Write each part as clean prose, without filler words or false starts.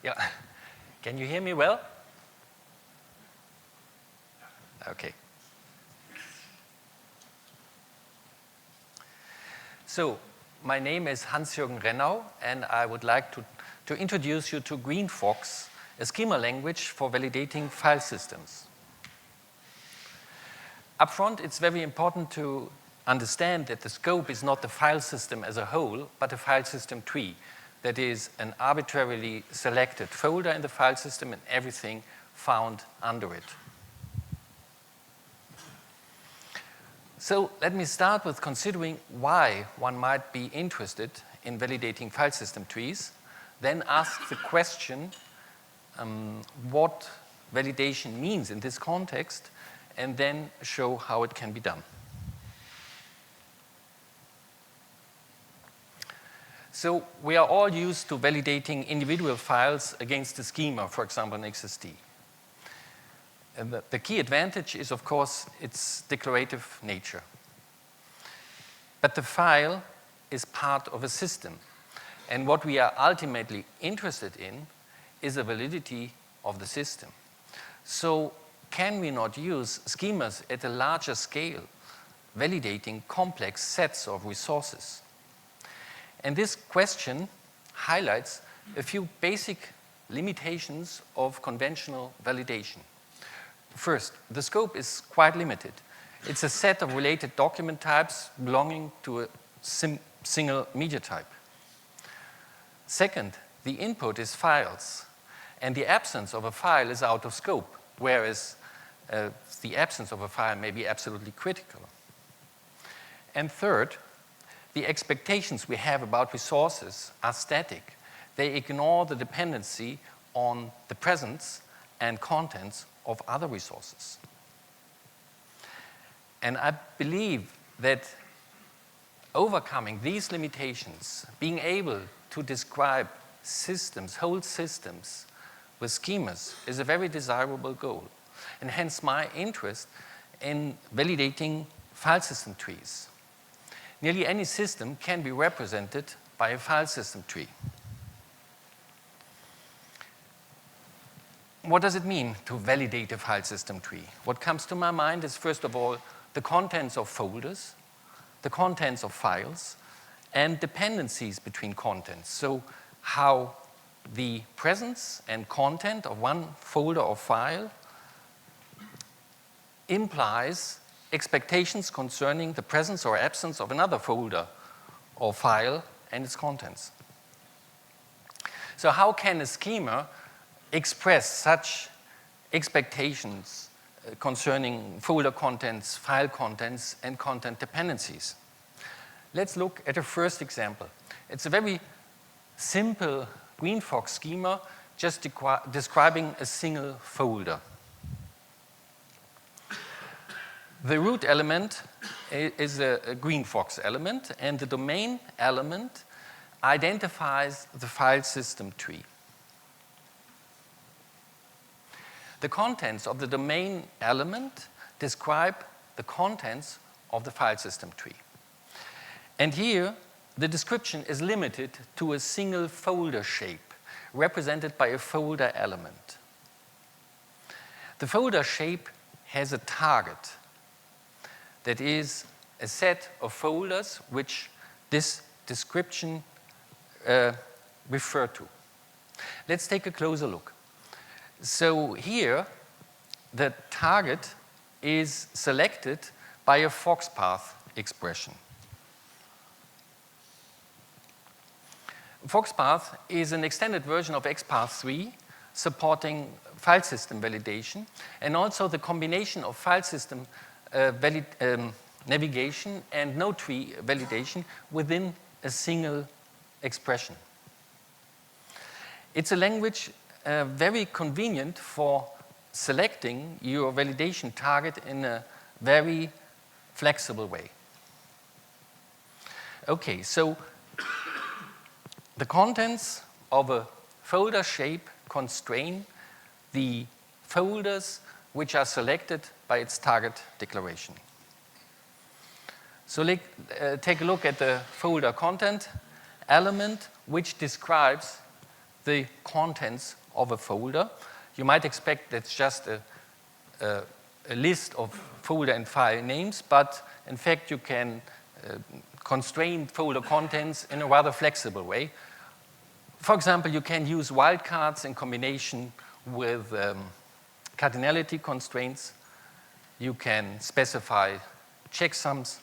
Yeah. Can you hear me well? Okay. So, my name is Juergen Rennau, and I would like to introduce you to Greenfox, a schema language for validating file systems. Up front, it's very important to understand that the scope is not the file system as a whole, but a file system tree. That is an arbitrarily selected folder in the file system and everything found under it. So let me start with considering why one might be interested in validating file system trees, then ask the question what validation means in this context, and then show how it can be done. So we are all used to validating individual files against a schema, for example, an XSD. And the key advantage is, of course, its declarative nature. But the file is part of a system. And what we are ultimately interested in is the validity of the system. So can we not use schemas at a larger scale, validating complex sets of resources? And this question highlights a few basic limitations of conventional validation. First, the scope is quite limited. It's a set of related document types belonging to a single media type. Second, the input is files, and the absence of a file is out of scope, whereas the absence of a file may be absolutely critical. And third, the expectations we have about resources are static. They ignore the dependency on the presence and contents of other resources. And I believe that overcoming these limitations, being able to describe systems, whole systems, with schemas is a very desirable goal. And hence my interest in validating file system trees. Nearly any system can be represented by a file system tree. What does it mean to validate a file system tree? What comes to my mind is, first of all, the contents of folders, the contents of files, and dependencies between contents. So how the presence and content of one folder or file implies expectations concerning the presence or absence of another folder or file and its contents. So how can a schema express such expectations concerning folder contents, file contents, and content dependencies? Let's look at a first example. It's a very simple Greenfox schema just describing a single folder. The root element is a Greenfox element, and the domain element identifies the file system tree. The contents of the domain element describe the contents of the file system tree. And here, the description is limited to a single folder shape, represented by a folder element. The folder shape has a target. That is a set of folders which this description refer to. Let's take a closer look. So here, the target is selected by a foxpath expression. Foxpath is an extended version of XPath 3 supporting file system validation, and also the combination of file system navigation and node tree validation within a single expression. It's a language very convenient for selecting your validation target in a very flexible way. Okay, so the contents of a folder shape constrain the folders which are selected by its target declaration. So take a look at the folder content element, which describes the contents of a folder. You might expect that's just a list of folder and file names, but in fact you can constrain folder contents in a rather flexible way. For example, you can use wildcards in combination with cardinality constraints. You can specify checksums,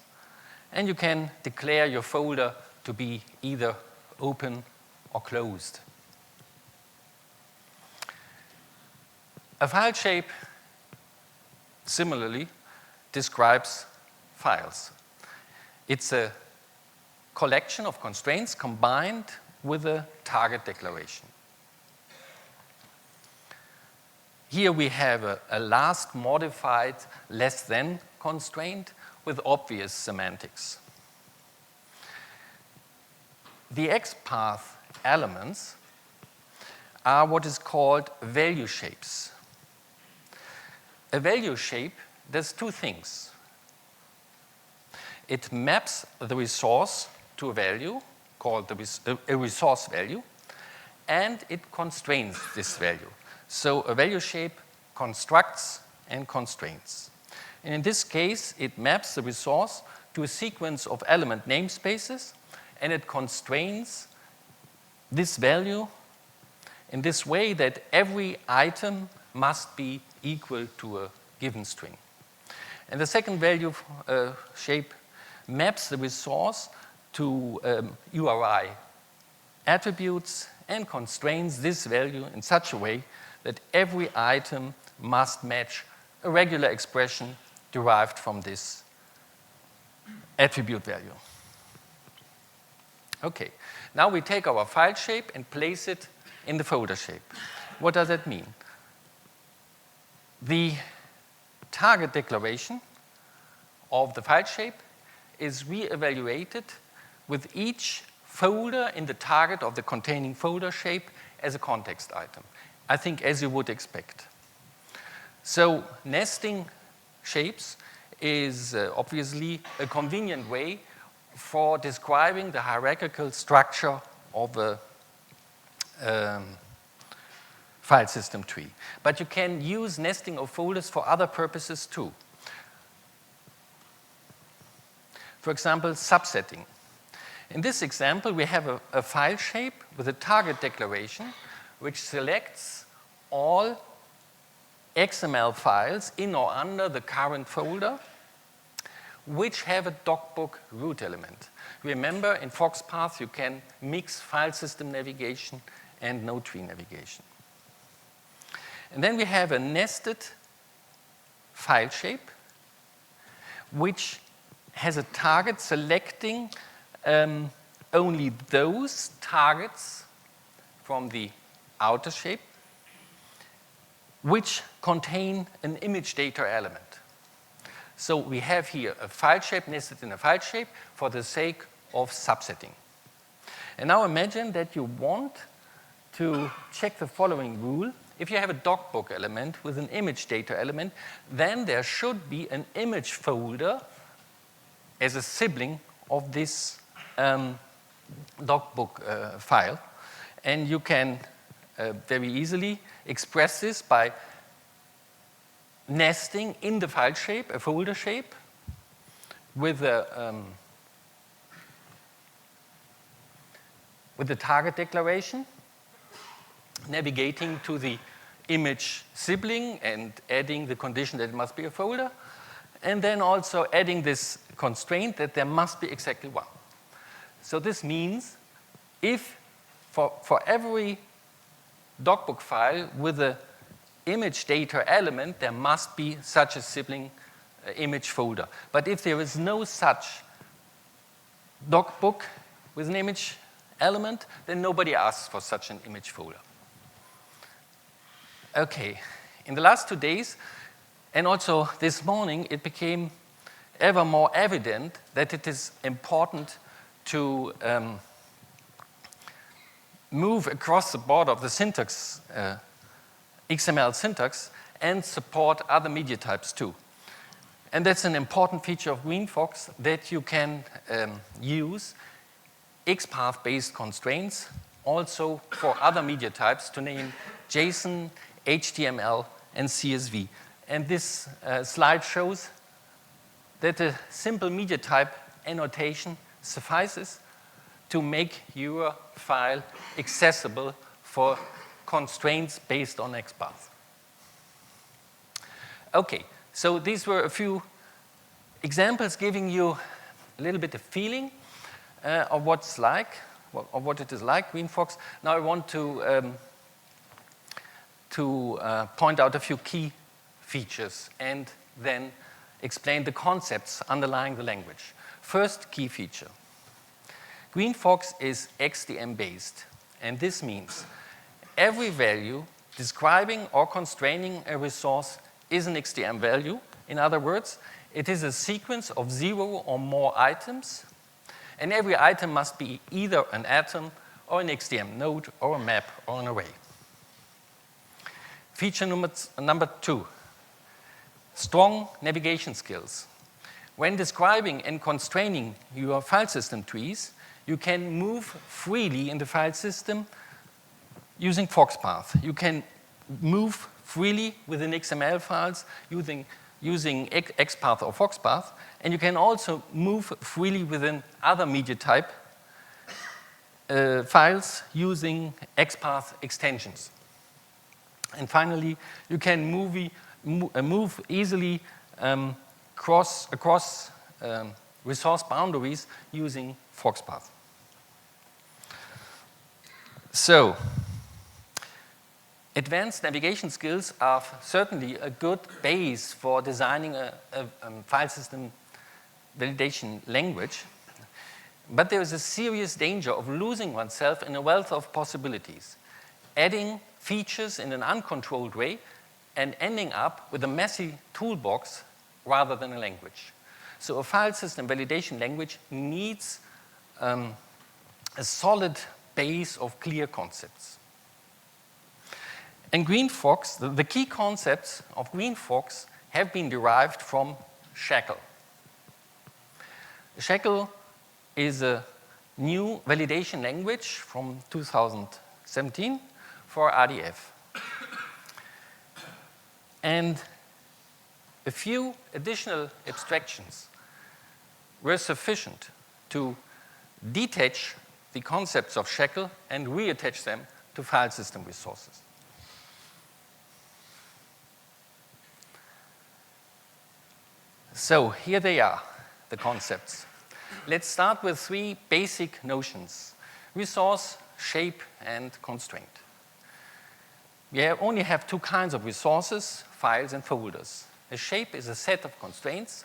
and you can declare your folder to be either open or closed. A file shape, similarly, describes files. It's a collection of constraints combined with a target declaration. Here we have a last modified less than constraint with obvious semantics. The XPath elements are what is called value shapes. A value shape does two things. It maps the resource to a value called a resource value, and it constrains this value. So a value shape constructs and constrains. And in this case, it maps the resource to a sequence of element namespaces, and it constrains this value in this way that every item must be equal to a given string. And the second value shape maps the resource to URI attributes and constrains this value in such a way that every item must match a regular expression derived from this attribute value. Okay, now we take our file shape and place it in the folder shape. What does that mean? The target declaration of the file shape is re-evaluated with each folder in the target of the containing folder shape as a context item. I think as you would expect. So nesting shapes is obviously a convenient way for describing the hierarchical structure of a file system tree. But you can use nesting of folders for other purposes too. For example, subsetting. In this example, we have a file shape with a target declaration which selects all XML files in or under the current folder which have a docbook root element. Remember, in foxpath, you can mix file system navigation and node tree navigation. And then we have a nested file shape which has a target selecting only those targets from the outer shape which contain an image data element. So we have here a file shape nested in a file shape for the sake of subsetting. And now imagine that you want to check the following rule. If you have a docbook element with an image data element, then there should be an image folder as a sibling of this docbook file. And you can very easily express this by nesting in the file shape, a folder shape, with the target declaration, navigating to the image sibling and adding the condition that it must be a folder, and then also adding this constraint that there must be exactly one. So this means if for every docbook file with a image data element, there must be such a sibling image folder. But if there is no such docbook with an image element, then nobody asks for such an image folder. Okay, in the last 2 days, and also this morning, it became ever more evident that it is important to move across the border of the syntax, XML syntax, and support other media types too. And that's an important feature of Greenfox, that you can use XPath-based constraints also for other media types, to name JSON, HTML, and CSV. And this slide shows that a simple media type annotation suffices to make your file accessible for constraints based on XPath. Okay, so these were a few examples giving you a little bit of feeling of what's like, of what it is like, Greenfox. Now I want to point out a few key features and then explain the concepts underlying the language. First key feature. Greenfox is XDM based, and this means every value describing or constraining a resource is an XDM value. In other words, it is a sequence of 0 or more items, and every item must be either an atom or an XDM node or a map or an array. Feature number 2, strong navigation skills. When describing and constraining your file system trees, you can move freely in the file system using foxpath. You can move freely within XML files using XPath or foxpath, and you can also move freely within other media type files using XPath extensions. And finally, you can move easily across resource boundaries using foxpath. So, advanced navigation skills are certainly a good base for designing a file system validation language, but there is a serious danger of losing oneself in a wealth of possibilities, adding features in an uncontrolled way and ending up with a messy toolbox rather than a language. So a file system validation language needs a solid base of clear concepts. And Greenfox, the key concepts of Greenfox have been derived from SHACL. SHACL is a new validation language from 2017 for RDF. And a few additional abstractions were sufficient to detach the concepts of SHACL and reattach them to file system resources. So here they are, the concepts. Let's start with 3 basic notions: resource, shape, and constraint. We only have 2 kinds of resources, files and folders. A shape is a set of constraints,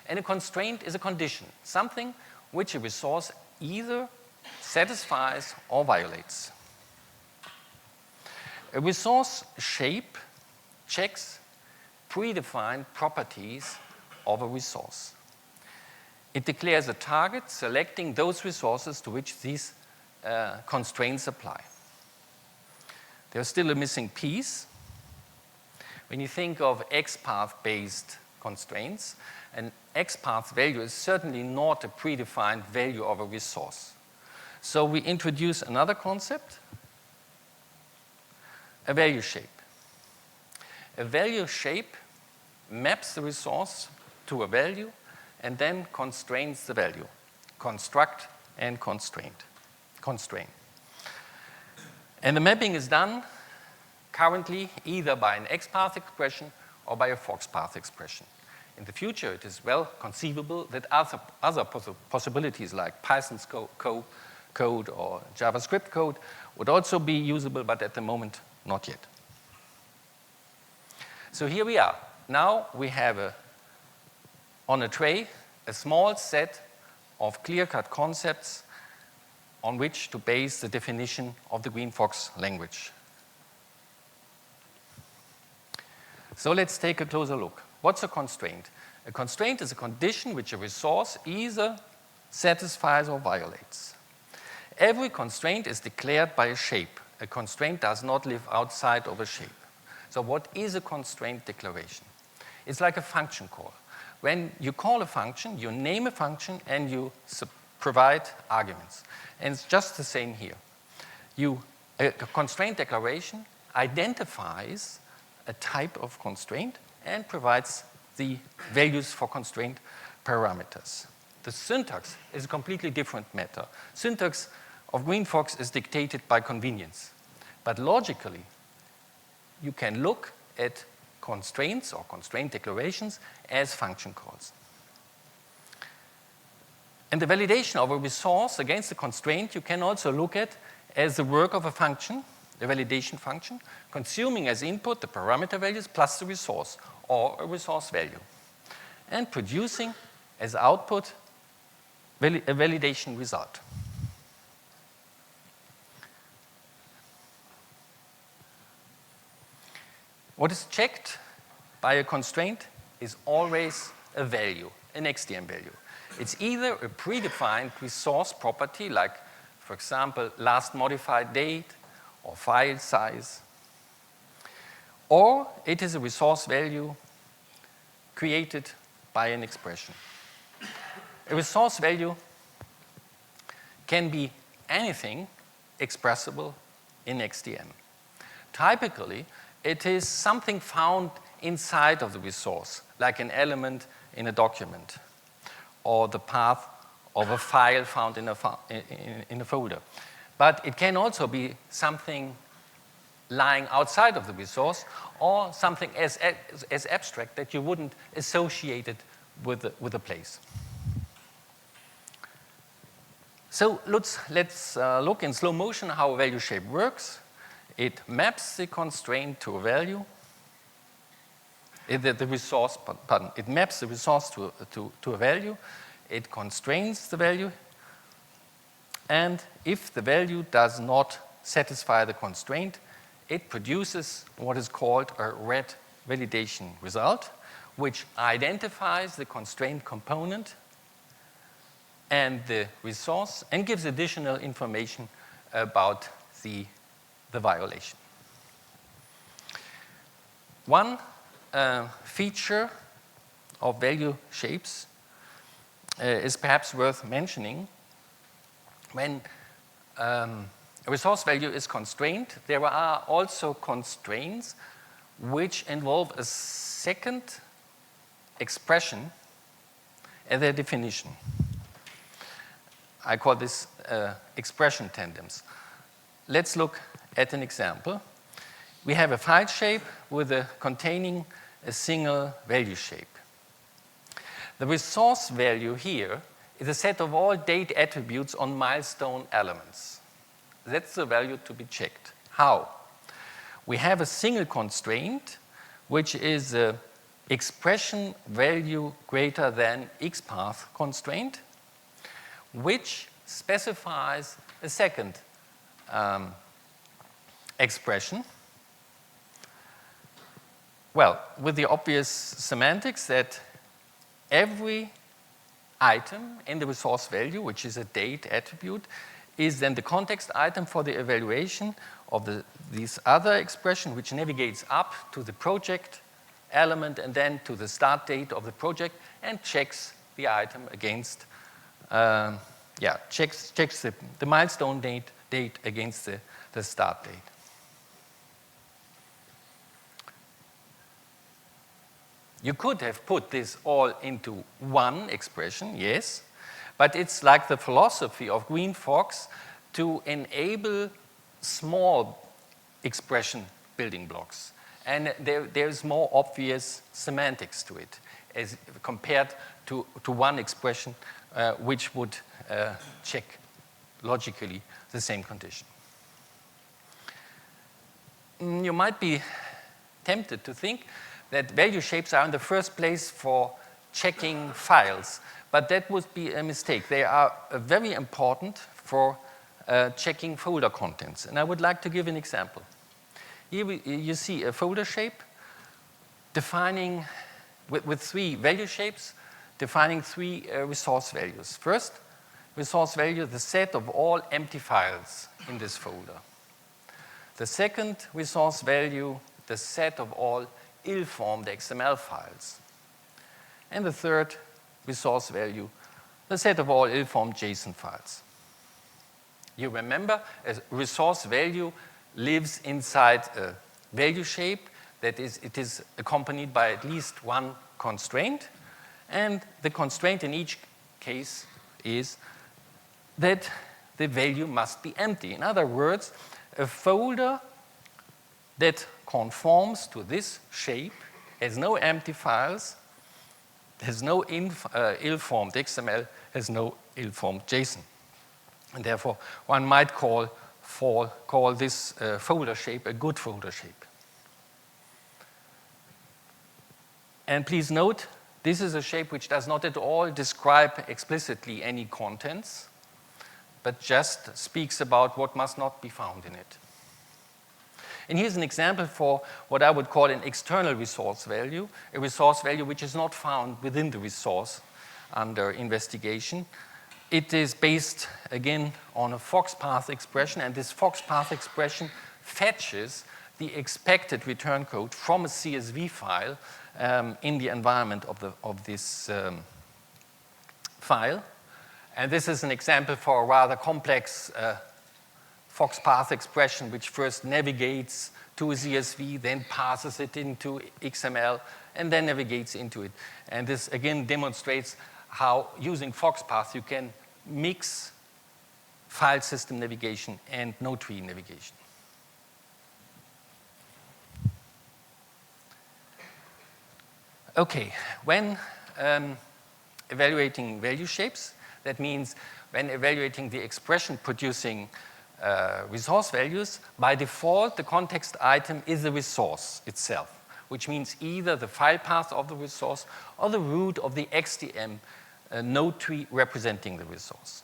and a constraint is a condition, something which a resource either satisfies or violates. A resource shape checks predefined properties of a resource. It declares a target, selecting those resources to which these constraints apply. There's still a missing piece. When you think of XPath-based constraints, an XPath value is certainly not a predefined value of a resource. So we introduce another concept, a value shape. A value shape maps the resource to a value and then constrains the value. Construct and constrain. And the mapping is done currently either by an XPath expression or by a foxpath expression. In the future, it is well conceivable that other possibilities like Python's code or JavaScript code would also be usable, but at the moment, not yet. So here we are. Now we have on a tray a small set of clear-cut concepts on which to base the definition of the Greenfox language. So let's take a closer look. What's a constraint? A constraint is a condition which a resource either satisfies or violates. Every constraint is declared by a shape. A constraint does not live outside of a shape. So what is a constraint declaration? It's like a function call. When you call a function, you name a function and you provide arguments. And it's just the same here. a constraint declaration identifies a type of constraint and provides the values for constraint parameters. The syntax is a completely different matter. Syntax of Greenfox is dictated by convenience. But logically, you can look at constraints or constraint declarations as function calls. And the validation of a resource against a constraint you can also look at as the work of a function, the validation function, consuming as input the parameter values plus the resource or a resource value, and producing as output a validation result. What is checked by a constraint is always a value, an XDM value. It's either a predefined resource property, like, for example, last modified date or file size, or it is a resource value created by an expression. A resource value can be anything expressible in XDM. Typically, it is something found inside of the resource, like an element in a document, or the path of a file found in a folder. But it can also be something lying outside of the resource, or something as abstract that you wouldn't associate it with a place. So let's look in slow motion how a value shape works. It maps the constraint to a value. It maps the resource to a value. It constrains the value. And if the value does not satisfy the constraint, it produces what is called a red validation result, which identifies the constraint component and the resource and gives additional information about the violation. One feature of value shapes is perhaps worth mentioning. When a resource value is constrained, there are also constraints which involve a second expression at their definition. I call this expression tandems. Let's look at an example. We have a file shape containing a single value shape. The resource value here is a set of all date attributes on milestone elements. That's the value to be checked. How? We have a single constraint, which is an expression value greater than XPath constraint, which specifies a second expression. Well, with the obvious semantics that every item in the resource value, which is a date attribute, is then the context item for the evaluation of this other expression, which navigates up to the project element and then to the start date of the project and checks the item against, checks the milestone date against the start date. You could have put this all into one expression, yes, but it's like the philosophy of Greenfox to enable small expression building blocks. And there's more obvious semantics to it as compared to one expression which would check logically the same condition. You might be tempted to think that value shapes are in the first place for checking files, but that would be a mistake. They are very important for checking folder contents. And I would like to give an example. Here you see a folder shape defining, with three value shapes, defining three resource values. First, resource value, the set of all empty files in this folder. The second resource value, the set of all ill-formed XML files. And the third resource value, the set of all ill-formed JSON files. You remember, a resource value lives inside a value shape. That is, it is accompanied by at least one constraint. And the constraint in each case is that the value must be empty. In other words, a folder that conforms to this shape has no empty files, has no ill-formed XML, has no ill-formed JSON. And therefore, one might call this folder shape a good folder shape. And please note, this is a shape which does not at all describe explicitly any contents, but just speaks about what must not be found in it. And here's an example for what I would call an external resource value, a resource value which is not found within the resource under investigation. It is based, again, on a foxpath expression, and this foxpath expression fetches the expected return code from a CSV file in the environment of this file. And this is an example for a rather complex foxpath expression, which first navigates to a CSV, then passes it into XML, and then navigates into it. And this, again, demonstrates how, using foxpath, you can mix file system navigation and node tree navigation. Okay, when evaluating value shapes, that means when evaluating the expression producing resource values, by default, the context item is the resource itself, which means either the file path of the resource or the root of the XDM node tree representing the resource.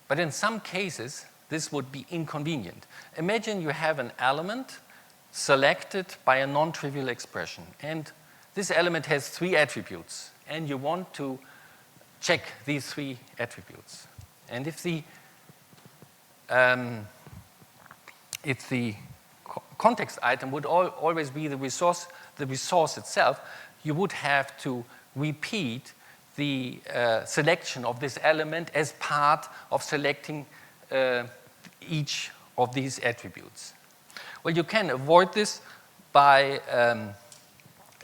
But in some cases, this would be inconvenient. Imagine you have an element selected by a non-trivial expression, and this element has 3 attributes, and you want to check these 3 attributes. And if the context item would always be the resource itself, you would have to repeat the selection of this element as part of selecting each of these attributes. Well, you can avoid this by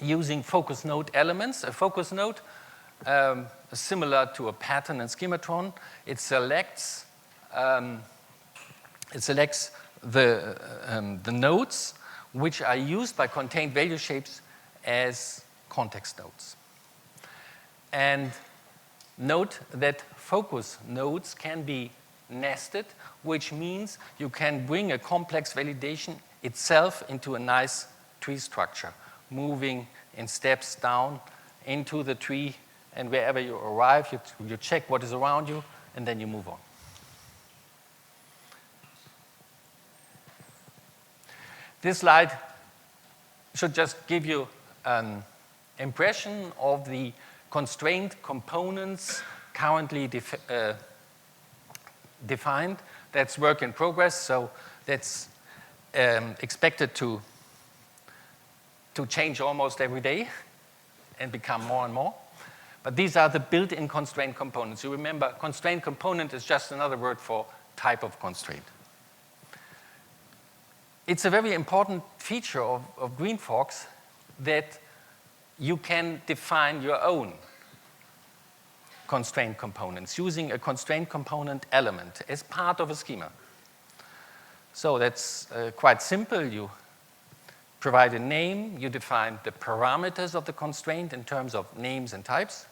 using focus node elements. A focus node, similar to a pattern and schematron, it selects the nodes which are used by contained value shapes as context nodes. And note that focus nodes can be nested, which means you can bring a complex validation itself into a nice tree structure, moving in steps down into the tree, and wherever you arrive, you check what is around you, and then you move on. This slide should just give you an impression of the constraint components currently defined. That's work in progress, so that's expected to change almost every day and become more and more. But these are the built-in constraint components. You remember, constraint component is just another word for type of constraint. It's a very important feature of Greenfox that you can define your own constraint components using a constraint component element as part of a schema. So that's quite simple. You provide a name, you define the parameters of the constraint in terms of names and types,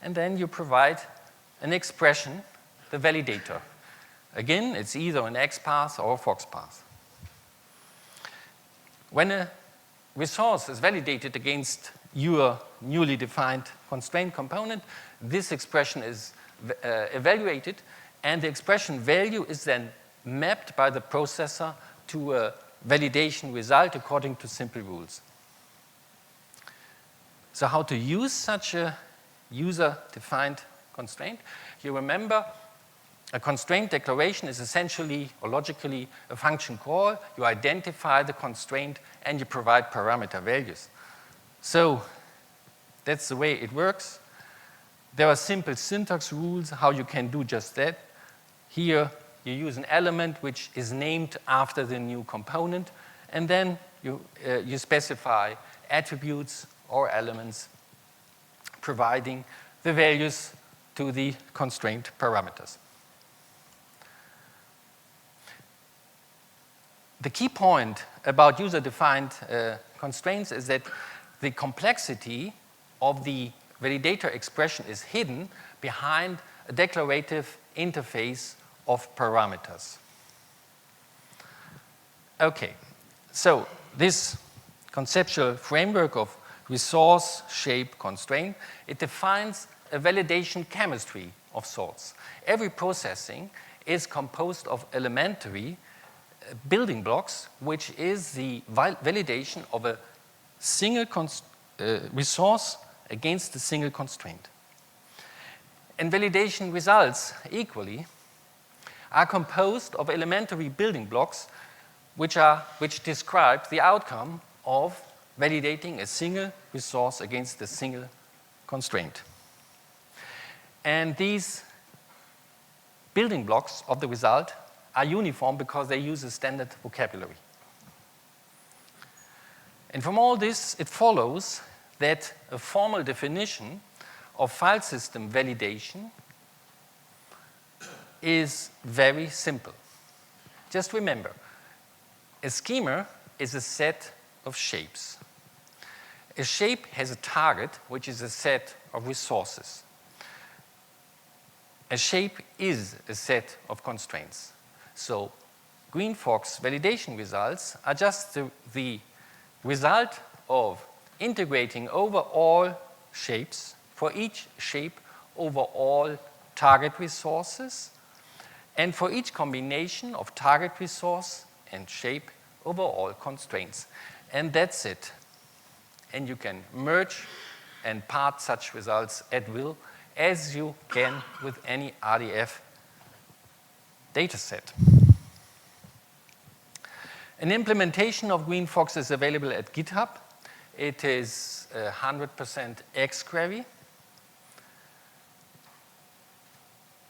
and then you provide an expression, the validator. Again, it's either an XPath or a foxpath. When a resource is validated against your newly defined constraint component, this expression is evaluated, and the expression value is then mapped by the processor to a validation result according to simple rules. So how to use such a user-defined constraint? You remember, a constraint declaration is essentially or logically a function call. You identify the constraint and you provide parameter values. So that's the way it works. There are simple syntax rules how you can do just that. Here, you use an element which is named after the new component, and then you specify attributes or elements providing the values to the constraint parameters. The key point about user-defined constraints is that the complexity of the validator expression is hidden behind a declarative interface of parameters. Okay, so this conceptual framework of resource, shape, constraint, it defines a validation chemistry of sorts. Every processing is composed of elementary building blocks, which is the validation of a single resource against a single constraint. And validation results, equally, are composed of elementary building blocks which describe the outcome of validating a single resource against a single constraint. And these building blocks of the result are uniform because they use a standard vocabulary. And from all this, it follows that a formal definition of file system validation is very simple. Just remember, a schema is a set of shapes. A shape has a target, which is a set of resources. A shape is a set of constraints. So Greenfox validation results are just the result of integrating over all shapes, for each shape over all target resources, and for each combination of target resource and shape over all constraints. And that's it. And you can merge and part such results at will, as you can with any RDF dataset. An implementation of Greenfox is available at GitHub. It is 100% XQuery.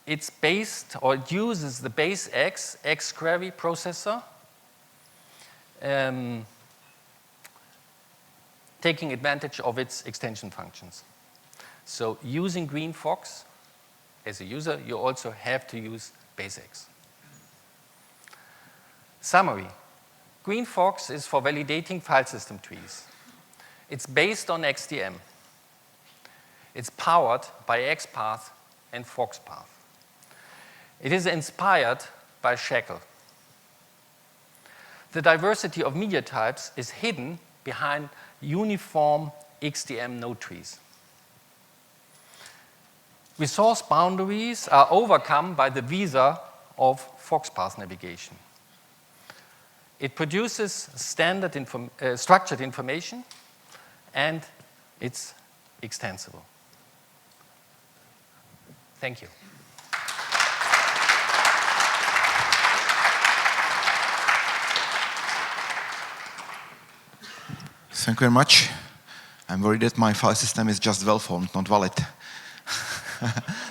It's based, or it uses the base XQuery processor, taking advantage of its extension functions. So using Greenfox as a user, you also have to use base X. Summary. Greenfox is for validating file system trees. It's based on XDM. It's powered by XPath and foxpath. It is inspired by SHACL. The diversity of media types is hidden behind uniform XDM node trees. Resource boundaries are overcome by the visa of foxpath navigation. It produces standard structured information, and it's extensible. Thank you. Thank you very much. I'm worried that my file system is just well-formed, not valid.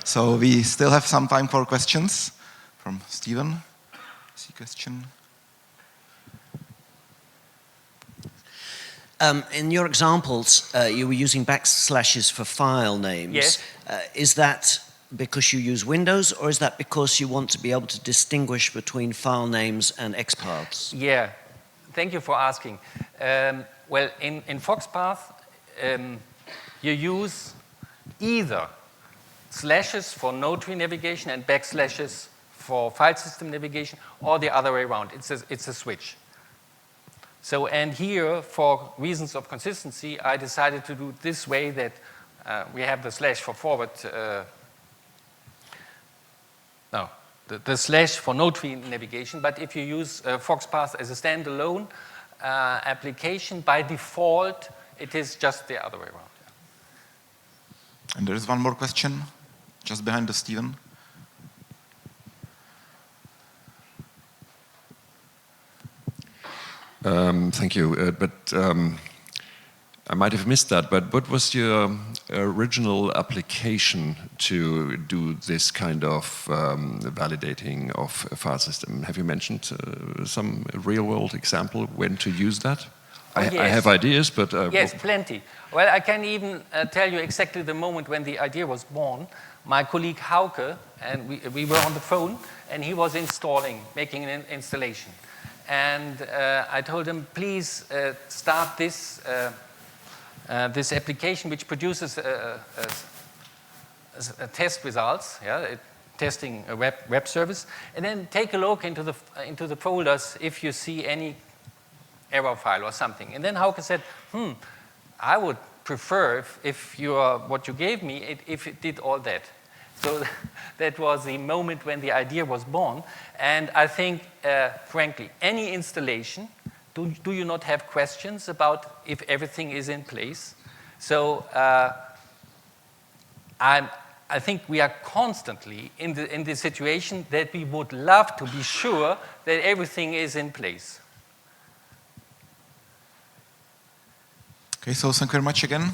So we still have some time for questions from Stephen. See question? In your examples, you were using backslashes for file names. Yes. Is that because you use Windows, or is that because you want to be able to distinguish between file names and XPaths? Yeah, thank you for asking. Well, in foxpath, you use either slashes for node tree navigation and backslashes for file system navigation, or the other way around. It's a switch. So, and here, for reasons of consistency, I decided to do it this way, that we have the slash for forward, the slash for node tree navigation, but if you use foxpath as a standalone application, by default, it is just the other way around. Yeah. And there is one more question, just behind the Stephen. Thank you. I might have missed that, but what was your original application to do this kind of validating of a file system? Have you mentioned some real-world example when to use that? Yes. I have ideas, but... yes, plenty. Well, I can even tell you exactly the moment when the idea was born. My colleague Hauke, and we were on the phone, and he was making an installation. And I told him, please start this application which produces test results, testing a web service, and then take a look into the folders if you see any error file or something. And then Hauke said, I would prefer if what you gave me, if it did all that. So that was the moment when the idea was born. And I think, frankly, any installation, do you not have questions about if everything is in place? So I think we are constantly in the situation that we would love to be sure that everything is in place. Okay, so thank you very much again.